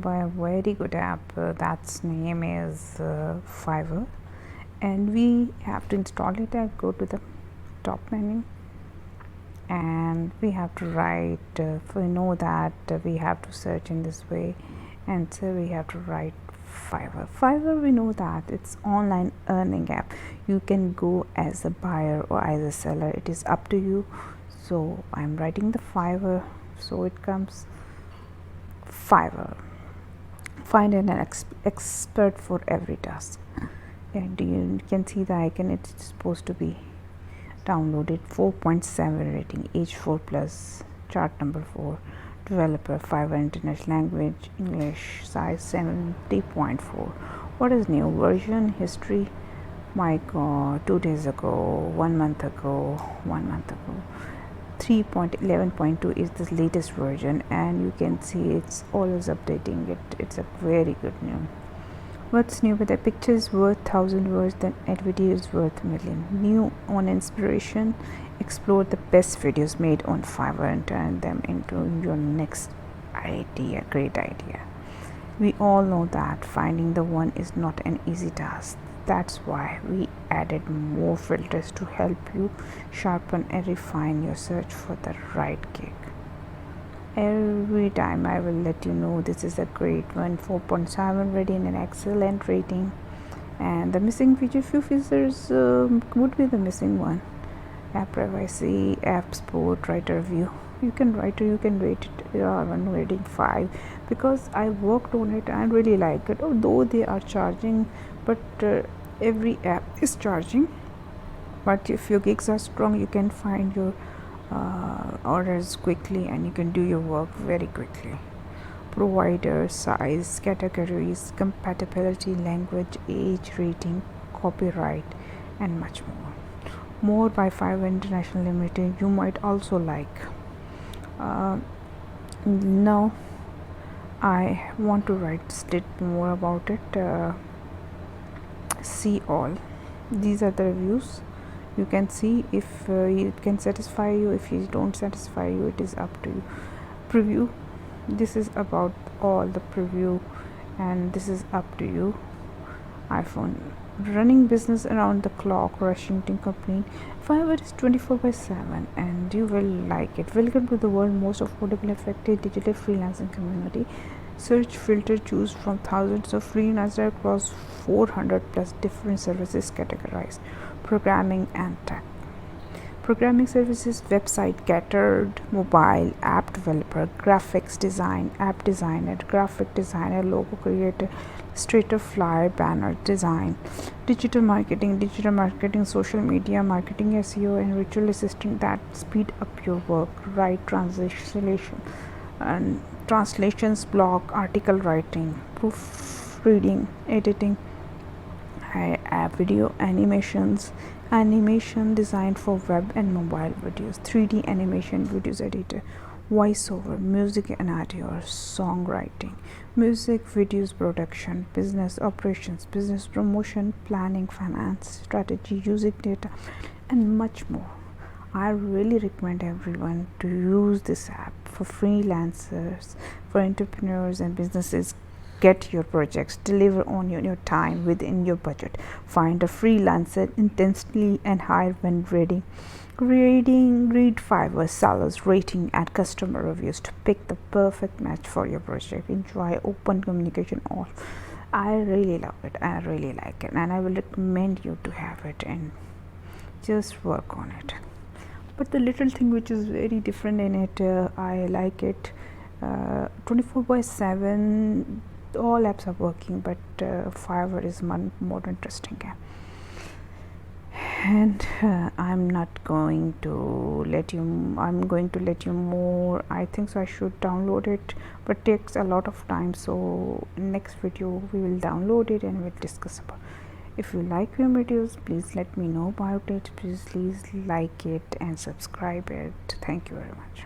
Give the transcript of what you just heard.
by a very good app that's name is Fiverr, and we have to install it and go to the top menu, and we have to write we know that we have to search in this way, and so we have to write Fiverr. We know that it's online earning app. You can go as a buyer or as a seller, it is up to you. So I'm writing the Fiverr, so it comes Fiverr. Find an expert for every task, and you can see the icon. It's supposed to be downloaded. 4.7 rating, age 4 plus, chart number 4, developer Fiverr international language English, size 70.4. What is new version? History, my god, 2 days ago, 1 month ago, 3.11.2 is the latest version, and you can see it's always updating it. It's a very good new. What's new? With a picture is worth 1,000 words, then a video is worth a million. New on inspiration, explore the best videos made on Fiverr and turn them into your next idea, great idea. We all know that finding the one is not an easy task. That's why we added more filters to help you sharpen and refine your search for the right gig. Every time I will let you know this is a great one. 4.7 rating, an excellent rating, and the missing feature, few features would be the missing one: app privacy, app support, writer review. You can rate it on rating 5, because I worked on it and really like it, although they are charging, but every app is charging. But if your gigs are strong, you can find your orders quickly, and you can do your work very quickly. Provider, size, categories, compatibility, language, age, rating, copyright, and much more by Fiverr International Limited. You might also like. Now I want to write more about it. See all. These are the reviews. You can see if it can satisfy you. If it don't satisfy you, it is up to you. Preview. This is about all the preview, and this is up to you. iPhone. Running business around the clock, Washington company. Fiverr is 24/7, and you will like it. Welcome to the world's most affordable, effective digital freelancing community. Search filter, choose from thousands of freelancers across 400 plus different services categorized. Programming and tech. Programming services, website catered, mobile, app developer, graphics design, app designer, graphic designer, logo creator, illustrator, flyer, banner design, digital marketing, social media marketing, SEO, and virtual assistant that speed up your work. Write translation and translations, blog, article writing, proofreading, editing, video animation designed for web and mobile videos, 3D animation videos editor, voiceover, music and audio, songwriting, music videos production, business operations, business promotion, planning, finance, strategy, using data, and much more. I really recommend everyone to use this app for freelancers, for entrepreneurs and businesses. Get your projects, deliver on your time within your budget. Find a freelancer intensely and hire when ready. Read Fiverr sellers rating and customer reviews to pick the perfect match for your project. Enjoy open communication. All I really love it. I really like it, and I will recommend you to have it and just work on it. But the little thing which is very different in it, I like it. 24/7. All apps are working, but Fiverr is more interesting app. And I'm going to let you more. I think so I should download it, but it takes a lot of time. So next video we will download it and we'll discuss about. If you like your videos, please let me know about it. Please like it and subscribe it. Thank you very much.